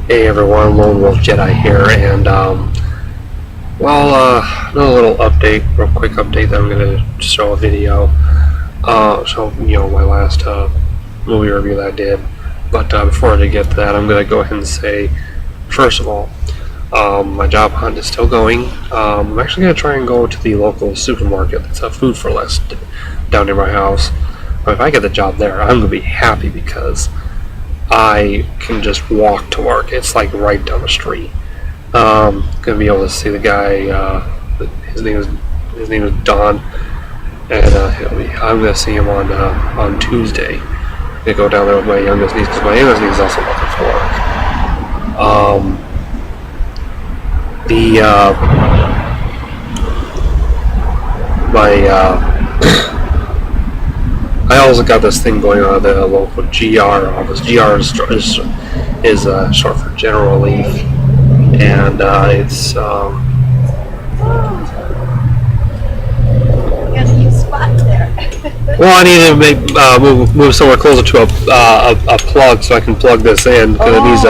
Hey everyone, Lone Wolf Jedi here, and another little update, real quick update that I'm gonna show a video. My last movie review that I did. But before I get to that, I'm gonna go ahead and say, first of all, my job hunt is still going. I'm actually gonna try and go to the local supermarket that's a Food for Less down near my house. But if I get the job there, I'm gonna be happy because I can just walk to work. It's like right down the street. Gonna be able to see the guy. His name is Don, and I'm gonna see him on Tuesday. I'm gonna go down there with my youngest niece because my youngest niece is also looking for work. I also got this thing going on at the local GR office. GR is short for General Relief, and it's got a new spot there. well, I need to move somewhere closer to a plug so I can plug this in because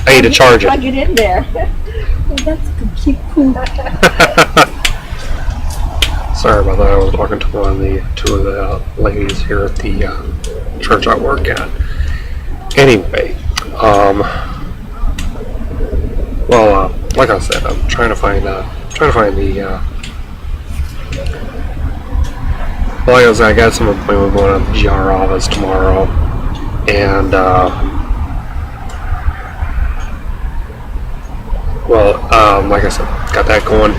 I need to charge it. Plug it in there. That's cute. Sorry about that. I was talking to two of the ladies here at the church I work at. Anyway, like I said, I'm trying to find the. Like I said, I got some appointment going at the GR office tomorrow, and like I said, got that going,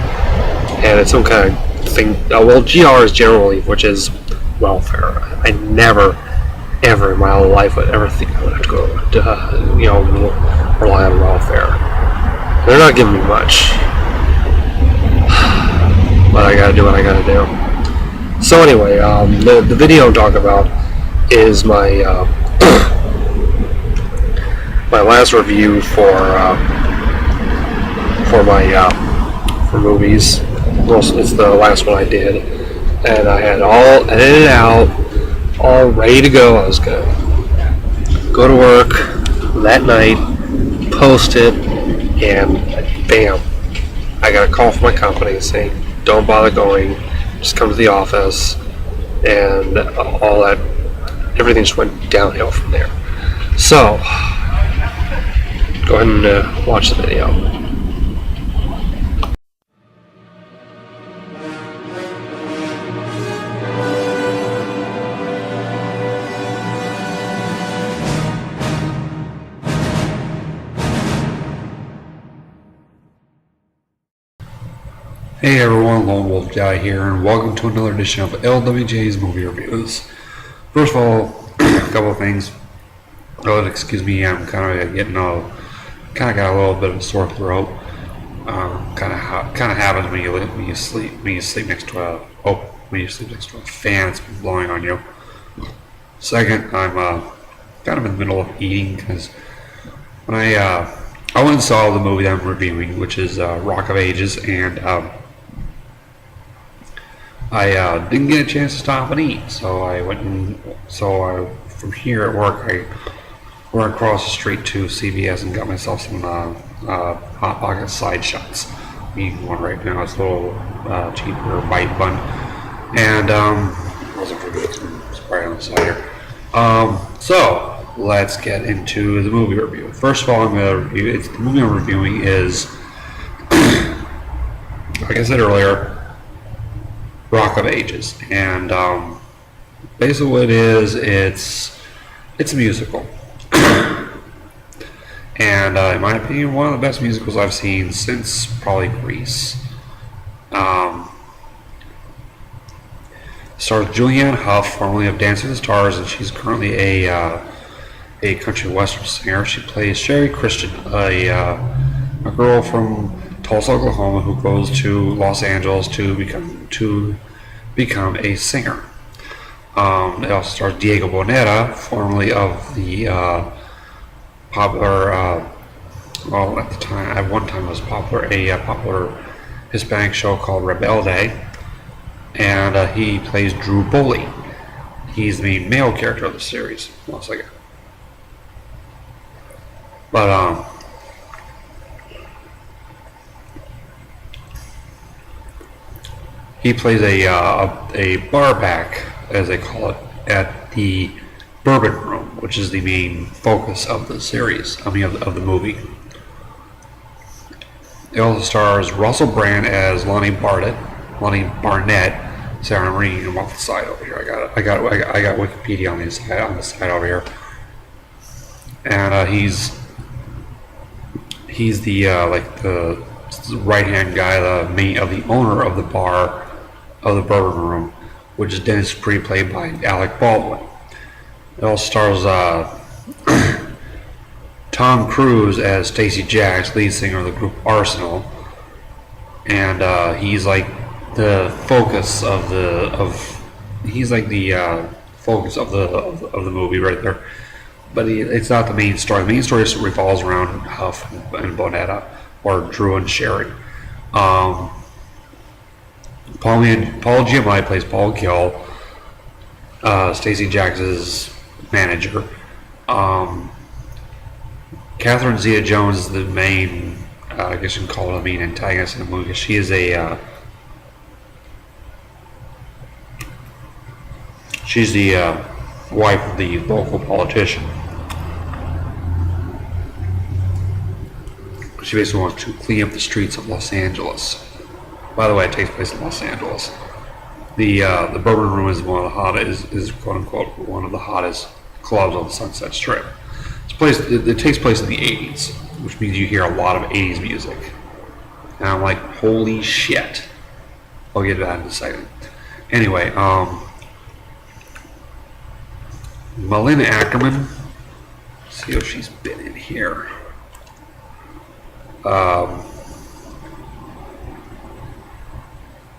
and it's some kind of thing. GR is General Relief, which is welfare. I never, ever in my life would ever think I would have to go to, rely on welfare. They're not giving me much, but I gotta do what I gotta do. So anyway, the video I'm talking about is my my last review for movies. Well, it's the last one I did, and I had all edited out, all ready to go. I was gonna go to work that night, post it, and bam, I got a call from my company saying, "Don't bother going, just come to the office," and all that. Everything just went downhill from there. So, go ahead and watch the video. Hey everyone, Lone Wolf Jedi here, and welcome to another edition of LWJ's Movie Reviews. First of all, a couple of things. Excuse me, I'm kind of got a little bit of a sore throat. Kind of happens when you sleep next to a fan that's been blowing on you. Second, I'm kind of in the middle of eating because when I went and saw the movie that I'm reviewing, which is Rock of Ages, and I didn't get a chance to stop and eat, so from here at work, I went across the street to CVS and got myself some Hot Pocket side shots. I'm eating one right now. It's a little cheaper bite bun, and wasn't for good. Some Sprite on the side here. So let's get into the movie review. First of all, the movie I'm reviewing is, like I said earlier, Rock of Ages, and basically what it is, it's a musical, and in my opinion, one of the best musicals I've seen since probably Grease. Stars Julianne Hough, formerly of Dancing with the Stars, and she's currently a country western singer. She plays Sherry Christian, a girl from Tulsa, Oklahoma, who goes to Los Angeles to become a singer. It also stars Diego Boneta, formerly of the popular, at one time was popular Hispanic show called Rebelde, and he plays Drew Bully. He's the male character of the series. One second. But He plays a bar back, as they call it, at the Bourbon Room, which is the main focus of the series. I mean, of the movie. It also stars Russell Brand as Lonnie Barnett. Sorry, I'm reading him off the side over here. I got Wikipedia on the side over here, and he's the like the right hand guy, the owner of the bar of the Bourbon Room, which is Dennis Dupree, played by Alec Baldwin. It also stars Tom Cruise as Stacey Jacks, lead singer of the group Arsenal, and he's like the focus of the focus of the movie right there. But it's not the main story. The main story revolves around Huff and Bonetta, or Drew and Sherry. Paul Giamatti plays Paul Gill, Stacey Jacks' manager. Catherine Zeta-Jones is the main, I guess you can call her the main antagonist in the movie. She is she's the wife of the local politician. She basically wants to clean up the streets of Los Angeles. By the way, it takes place in Los Angeles. The Bourbon Room is one of the hottest, is quote unquote one of the hottest clubs on the Sunset Strip. It takes place in the 80s, which means you hear a lot of 80s music. And I'm like, holy shit. I'll get to that in a second. Anyway, Malin Ackerman. Let's see if she's been in here.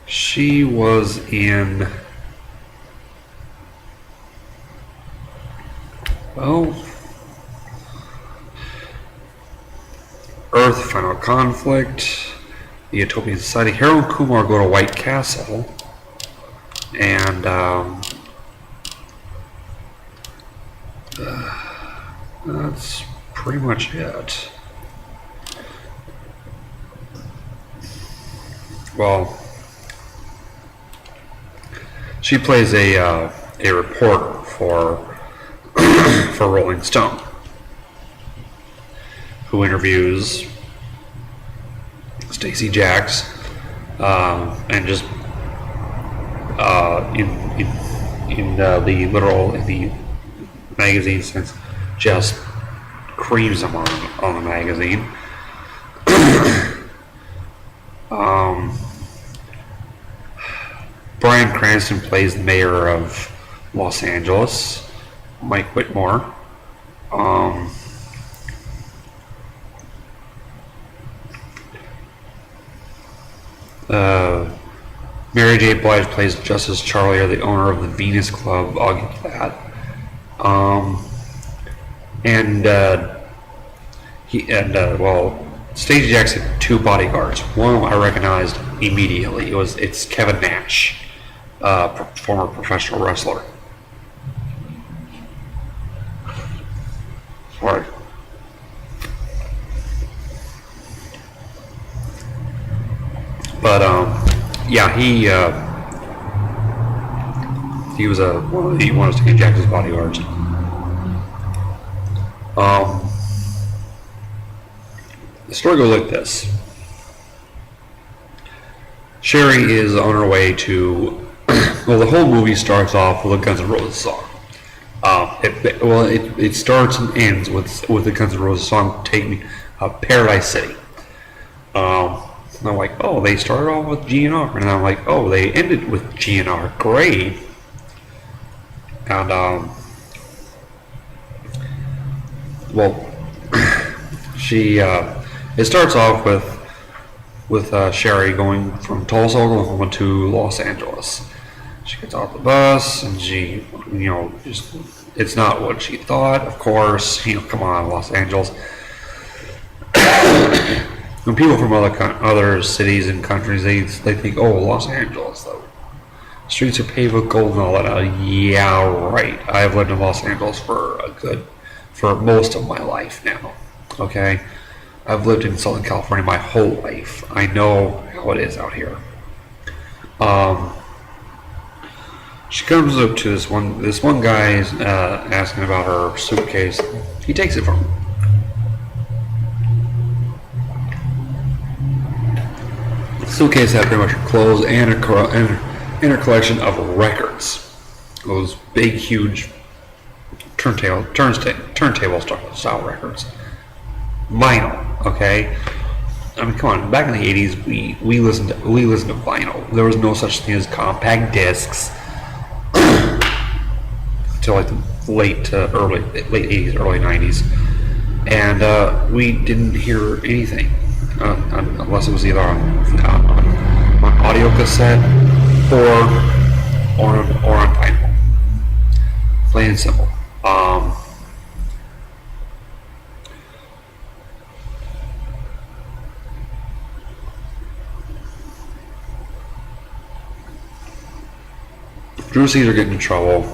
She was in, Earth, Final Conflict, The Utopian Society. Harold and Kumar go to White Castle, and that's pretty much it. Well, she plays a reporter for for Rolling Stone, who interviews Stacey Jacks, and just in the magazine sense, just creams them on the magazine. Bryan Cranston plays the mayor of Los Angeles, Mike Whitmore. Mary J. Blige plays Justice Charlie, or the owner of the Venus Club. I'll get to that. Stacey Jacks had two bodyguards. One of them I recognized immediately. It's Kevin Nash, former professional wrestler. Sorry. But yeah, he was one of Stacey Jacks' bodyguards. The story goes like this. Sherry is on her way to, well, the whole movie starts off with a Guns N' Roses song. It starts and ends with the Guns N' Roses song, Take Me, Paradise City. And I'm like, oh, they started off with GNR. And I'm like, oh, they ended with GNR. Great. And, it starts off with Sherry going from Tulsa, Oklahoma to Los Angeles. She gets off the bus and she, it's not what she thought, of course. Come on, Los Angeles. When people from other cities and countries, they think, oh, Los Angeles, though. Streets are paved with gold and all that. Yeah, right. I've lived in Los Angeles for most of my life now. Okay? I've lived in Southern California my whole life. I know how it is out here. She comes up to this one guy asking about her suitcase. He takes it from her. The suitcase had pretty much her clothes and her collection of records. Those big, huge turntable style records. Vinyl, okay? I mean, come on. Back in the '80s, we listened to vinyl. There was no such thing as compact discs until like the late '80s, early '90s, and we didn't hear anything unless it was either on audio cassette or on vinyl. Plain and simple. Drew sees her getting in trouble,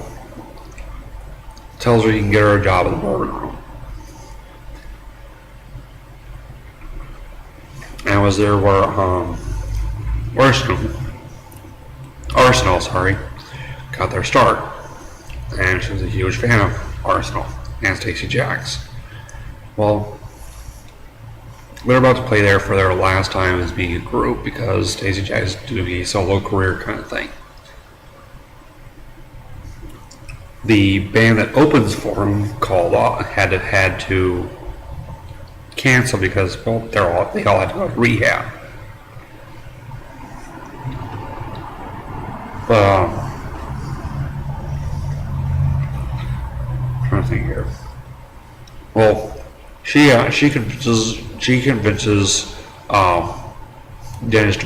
tells her he can get her a job in the bourbon room. And was there where Arsenal, got their start. And she was a huge fan of Arsenal and Stacey Jacks. Well, they're about to play there for their last time as being a group because Stacey Jacks is doing a solo career kind of thing. The band that opens for him had to cancel because, well, they all had to go to rehab. But I'm trying to think here. Well, she convinces Dennis to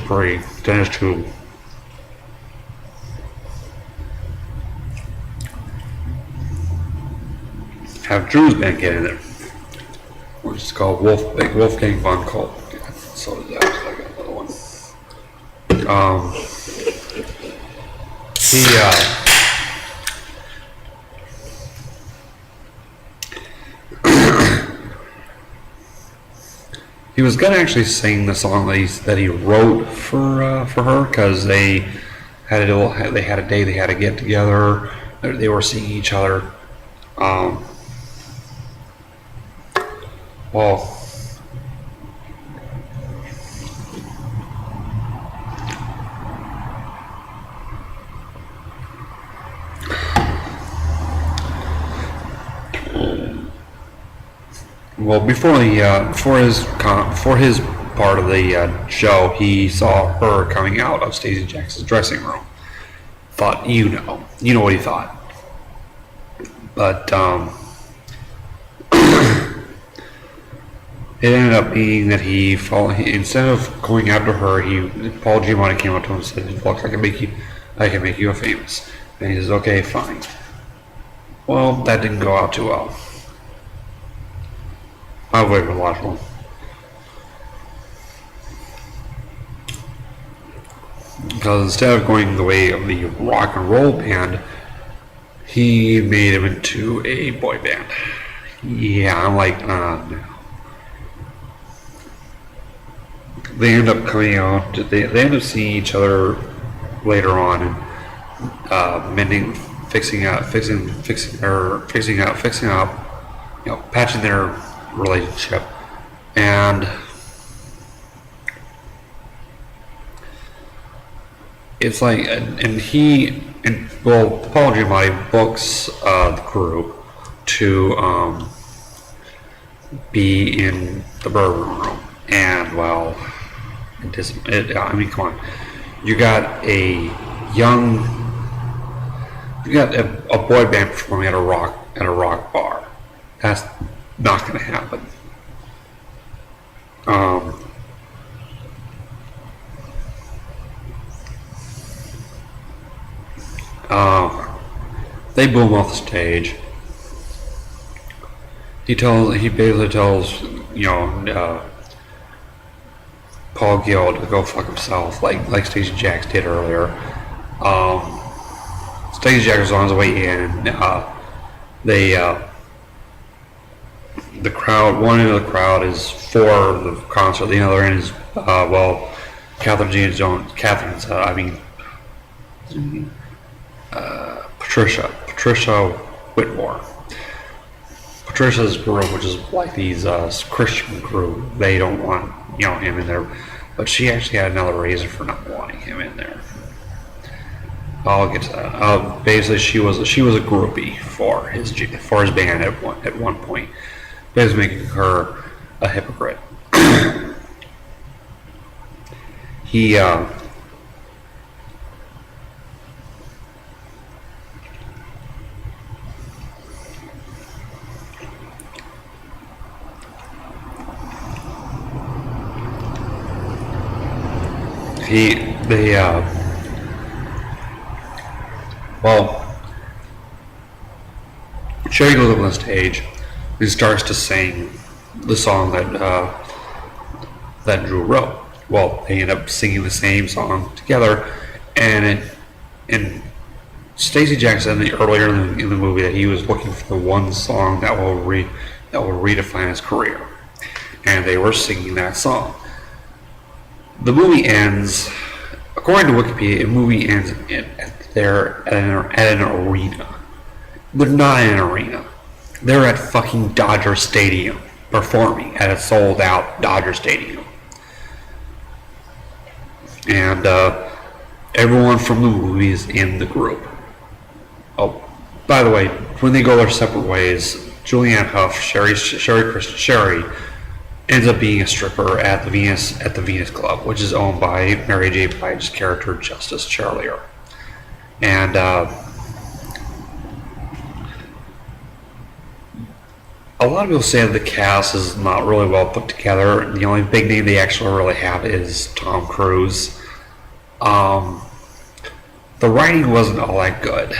have Drew's band get in there, which is called Wolfgang von Colt. Yeah, so does that. I got another one. He was gonna actually sing the song that he wrote for her because they had a day they had to get together. They were seeing each other. Well, before his part of the show, he saw her coming out of Stacey Jacks' dressing room. Thought, you know what he thought, but it ended up being that instead of going after her, Paul Giamatti came up to him and said, "Look, I can make you a famous." And he says, "Okay, fine." Well, that didn't go out too well. I'll wait for the last one. Because instead of going the way of the rock and roll band, he made him into a boy band. Yeah, I'm like, no. They end up coming out. They end up seeing each other later on and fixing up, patching their relationship. And it's like, Paul Giamatti books the group to be in the bourbon room, and well, I mean, come on, you got a boy band performing at a rock bar. That's not going to happen. They boom off the stage. He basically tells Paul Gill to go fuck himself, like Stacey Jacks did earlier. Stacey Jacks was on his way in, and the crowd. One end of the crowd is for the concert. The other end is Catherine's Patricia Whitmore. Patricia's group, which is like these Christian group, they don't want him in there, but she actually had another reason for not wanting him in there. I'll get to that. Basically, she was a groupie for his band at one point, basically making her a hypocrite. He Sherry goes up on the stage and starts to sing the song that Drew wrote. Well, they end up singing the same song together, and Stacey Jackson said earlier in the movie that he was looking for the one song that will redefine his career, and they were singing that song. The movie ends, according to Wikipedia, the movie ends at an arena. They're not in an arena. They're at fucking Dodger Stadium, performing at a sold-out Dodger Stadium. And everyone from the movie is in the group. Oh, by the way, when they go their separate ways, Julianne Hough, Sherry ends up being a stripper at the Venus Club, which is owned by Mary J. Blige's character Justice Charlier. And a lot of people say that the cast is not really well put together. The only big name they actually really have is Tom Cruise. The writing wasn't all that good.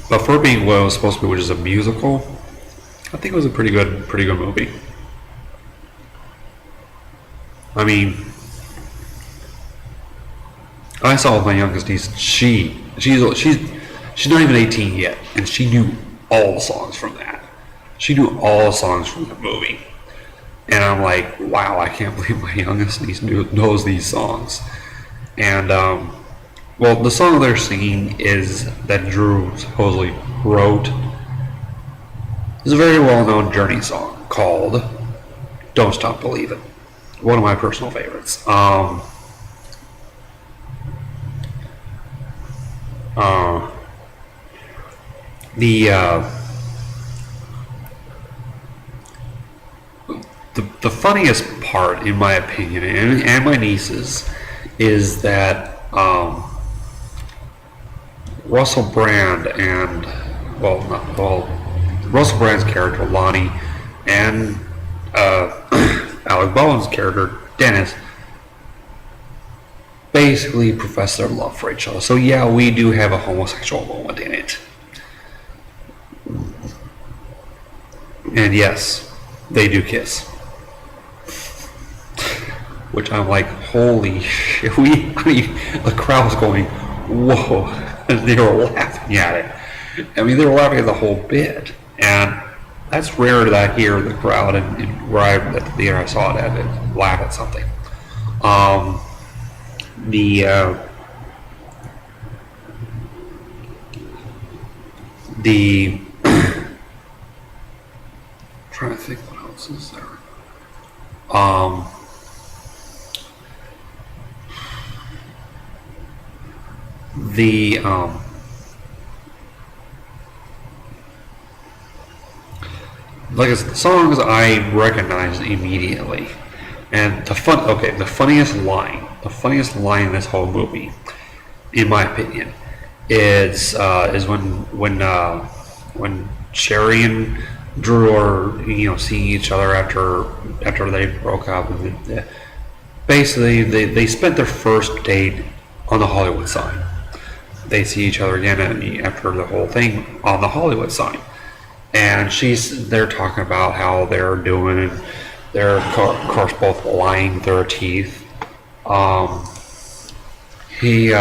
But for being what it was supposed to be, which is a musical, I think it was a pretty good movie. I mean, I saw with my youngest niece. She's not even 18 yet, and she knew all the songs from that. She knew all the songs from the movie, and I'm like, wow, I can't believe my youngest niece knows these songs. And well, the song they're singing is that Drew supposedly wrote. It's a very well-known Journey song called "Don't Stop Believin'." One of my personal favorites. The funniest part, in my opinion, and my niece's, is that Russell Brand and Russell Brand's character Lonnie and Alec Baldwin's character Dennis basically profess their love for each other. So yeah, we do have a homosexual moment in it. And yes, they do kiss. Which I'm like, holy shit. The crowd was going, whoa. And they were laughing at it. I mean, they were laughing at the whole bit. And that's rare that I hear the crowd and where at the theater I saw it at laugh at something. Trying to think what else is there. Like I said, the songs I recognized immediately, and the funniest line in this whole movie, in my opinion, is when Sherry and Drew are seeing each other after they broke up, and basically they spent their first date on the Hollywood sign. They see each other again after the whole thing on the Hollywood sign, and they're talking about how they're doing, and they're of course both lying through their teeth. He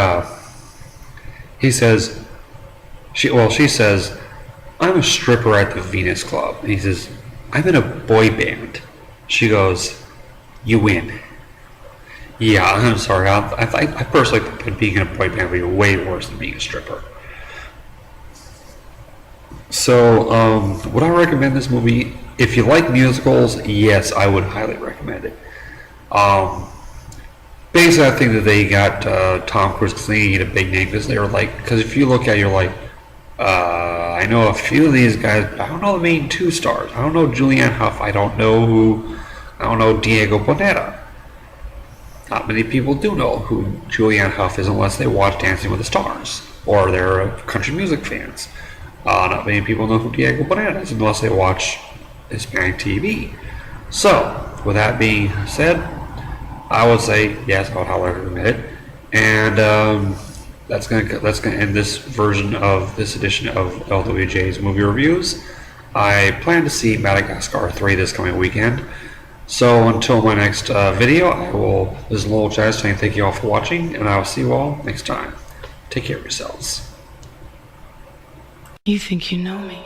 says, she says, "I'm a stripper at the Venus Club." And he says, I'm in a boy band. She goes, you win. Yeah, I'm sorry. I personally think that being in a boy band would be way worse than being a stripper. So, would I recommend this movie? If you like musicals, yes, I would highly recommend it. Basically, I think that they got Tom Cruise because they need a big name because they were like, because if you look at it, you're like, I know a few of these guys. I don't know the main two stars. I don't know Julianne Hough. I don't know Diego Boneta. Not many people do know who Julianne Hough is unless they watch Dancing with the Stars or they're country music fans. Not many people know who Diego Boneta is unless they watch Hispanic TV. So, with that being said, I would say yes, I would highly recommend it. And that's gonna end this version of this edition of LWJ's movie reviews. I plan to see Madagascar 3 this coming weekend. So until my next video, this is Lowell Jazz saying thank you all for watching, and I will see you all next time. Take care of yourselves. You think you know me.